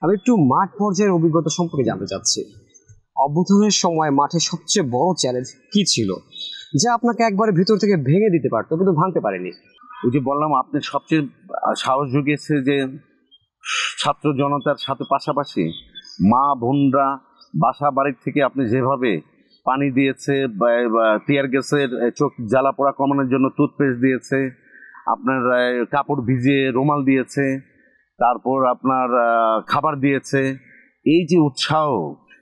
আমি একটু মাঠ পর্যায়ের অভিজ্ঞতা সম্পর্কে জানতে চাচ্ছি। অভ্যুত্থানের সময় মাঠে সবচেয়ে বড় চ্যালেঞ্জ কি ছিল, যা আপনাকে একবারে ভিতর থেকে ভেঙে দিতে পারতো কিন্তু ভাঙতে পারেনি? ওই যে বললাম, আপনি সবচেয়ে সাহস জুগিয়েছে যে ছাত্র জনতার সাথে পাশাপাশি মা বোনরা বাসা বাড়ির থেকে আপনি যেভাবে পানি দিয়েছে, টিয়ার গ্যাসের চোখ জ্বালা পোড়া কমানোর জন্য টুথপেস্ট দিয়েছে, আপনার কাপড় ভিজিয়ে রুমাল দিয়েছে, তারপর আপনার খাবার দিয়েছে। এই যে উৎসাহ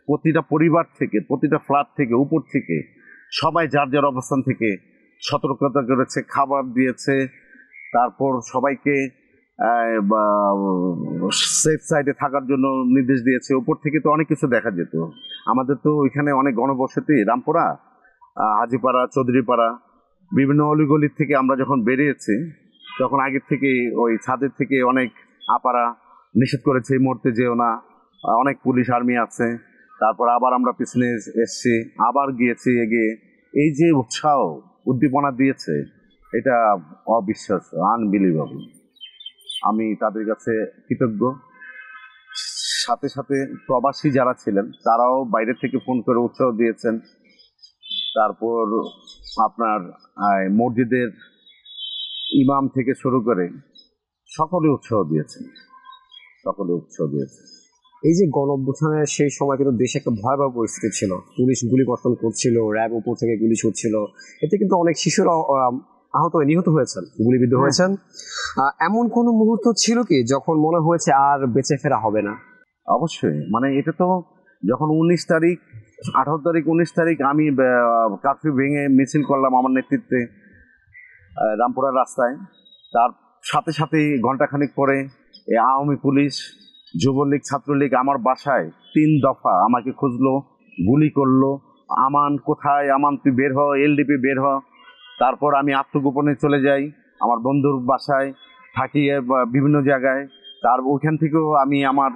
প্রতিটা পরিবার থেকে, প্রতিটা ফ্ল্যাট থেকে, উপর থেকে সবাই যার যার অবস্থান থেকে সতর্কতা করেছে, খাবার দিয়েছে, তারপর সবাইকে সেফ সাইডে থাকার জন্য নির্দেশ দিয়েছে। উপর থেকে তো অনেক কিছু দেখা যেত। আমাদের তো ওইখানে অনেক গণবসতি, রামপুরা, হাজিপাড়া, চৌধুরীপাড়া, বিভিন্ন অলিগলির থেকে আমরা যখন বেরিয়েছি তখন আগের থেকে ওই ছাদের থেকে অনেক আপারা নিষেধ করেছে এই মুহূর্তে যেও না, অনেক পুলিশ আর্মি আছে। তারপর আবার আমরা পিছনে এসছি, আবার গিয়েছি এগিয়ে। এই যে উৎসাহ উদ্দীপনা দিয়েছে, এটা অবিশ্বাস্য, আনবিলিভেবল। আমি তাদের কাছে কৃতজ্ঞ। সাথে সাথে প্রবাসী যারা ছিলেন তারাও বাইরে থেকে ফোন করে উৎসাহ দিয়েছেন। তারপর আপনার মসজিদের ইমাম থেকে শুরু করে সকলে উৎসাহ দিয়েছেন, সকলে উৎসাহ দিয়েছে। এই যে গণ-অভ্যুত্থানের সেই সময় কিন্তু দেশে একটা ভয়াবহ পরিস্থিতি ছিল, পুলিশ গুলিবর্ষণ করছিল, র্যাব উপর থেকে গুলি ছুটছিল, এতে কিন্তু অনেক শিশুরা আহত নিহত হয়েছেন, গুলিবিদ্ধ হয়েছেন। এমন কোনো মুহূর্ত ছিল কি যখন মনে হয়েছে আর বেঁচে ফেরা হবে না? অবশ্যই, মানে এটা তো যখন 19 তারিখ, 18 তারিখ, 19 তারিখ আমি কারফিউ ভেঙে মিছিল করলাম আমার নেতৃত্বে রামপুরার রাস্তায়, তার সাথে সাথেই ঘন্টাখানিক পরে আওয়ামী পুলিশ, যুবলীগ, ছাত্রলীগ আমার বাসায় 3 দফা আমাকে খুঁজলো, গুলি করলো। আমান কোথায়, আমান তুই বের হ, এলডিপি বের হ। তারপর আমি আত্মগোপনে চলে যাই আমার বন্ধুর বাসায়, থাকি বিভিন্ন জায়গায়। তার ওইখান থেকেও আমি আমার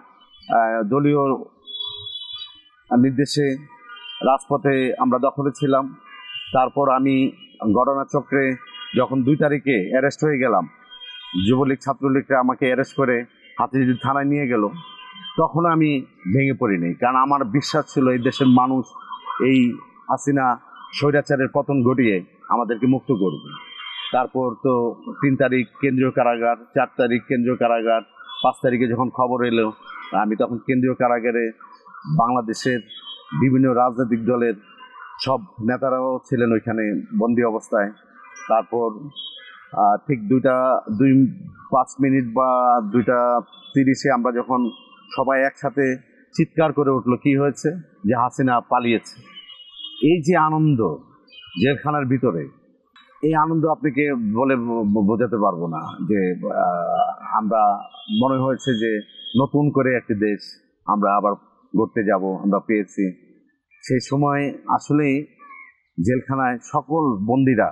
দলীয় নির্দেশে রাজপথে আমরা দখলে ছিলাম। তারপর আমি ঘটনাচক্রে যখন 2 তারিখে অ্যারেস্ট হয়ে গেলাম, যুবলীগ ছাত্রলীগরা আমাকে অ্যারেস্ট করে হাতিঝিল থানায় নিয়ে গেল, তখন আমি ভেঙে পড়িনি। কারণ আমার বিশ্বাস ছিল এই দেশের মানুষ এই হাসিনা স্বৈরাচারের পতন ঘটিয়ে আমাদেরকে মুক্ত করবে। তারপর তো 3 তারিখ কেন্দ্রীয় কারাগার, 4 তারিখ কেন্দ্রীয় কারাগার, 5 তারিখে যখন খবর এলো আমি তখন কেন্দ্রীয় কারাগারে, বাংলাদেশের বিভিন্ন রাজনৈতিক দলের সব নেতারাও ছিলেন ওইখানে বন্দি অবস্থায়। তারপর ঠিক 2:05 বা 2:30 আমরা যখন সবাই একসাথে চিৎকার করে উঠলো কি হয়েছে, যে হাসিনা পালিয়েছে। এই যে আনন্দ জেলখানার ভিতরে, এই আনন্দ আপনাকে বলে বোঝাতে পারবো না। যে আমরা মনে হয়েছে যে নতুন করে একটি দেশ আমরা আবার গড়তে যাব, আমরা পেয়েছি। সেই সময় আসলেই জেলখানায় সকল বন্দীরা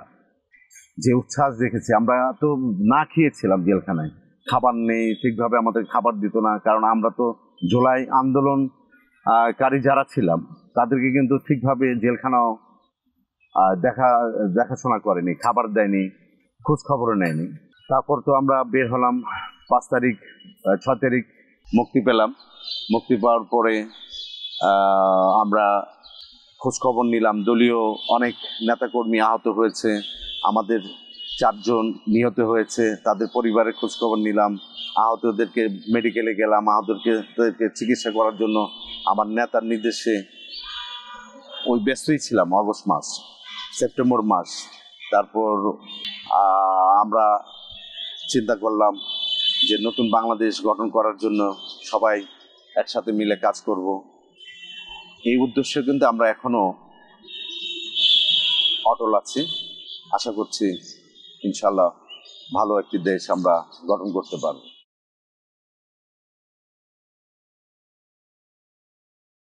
যে উচ্ছ্বাস দেখেছে, আমরা তো না খেয়েছিলাম জেলখানায়, খাবার নেই ঠিকভাবে, আমাদের খাবার দিত না। কারণ আমরা তো জুলাই আন্দোলনকারী যারা ছিলাম তাদেরকে কিন্তু ঠিকভাবে জেলখানাও দেখাশোনা করেনি, খাবার দেয়নি, খোঁজ খবরও নেয়নি। তারপর তো আমরা বের হলাম 5 তারিখ, 6 তারিখ মুক্তি পেলাম। মুক্তি পাওয়ার পরে আমরা খোঁজ খবর নিলাম, দলীয় অনেক নেতাকর্মী আহত হয়েছে, আমাদের 4 জন নিহত হয়েছে, তাদের পরিবারের খোঁজ খবর নিলাম। আহতদেরকে মেডিকেলে গেলাম, আহতদেরকে চিকিৎসা করার জন্য আমার নেতার নির্দেশে ওই ব্যস্তই ছিলাম অগস্ট মাস, সেপ্টেম্বর মাস। তারপর আমরা চিন্তা করলাম যে নতুন বাংলাদেশ গঠন করার জন্য সবাই একসাথে মিলে কাজ করব। এই উদ্দেশ্যে কিন্তু আমরা এখনো অটল আছি। আশা করছি ইনশাল্লাহ ভালো একটি দেশ আমরা গঠন করতে পারব।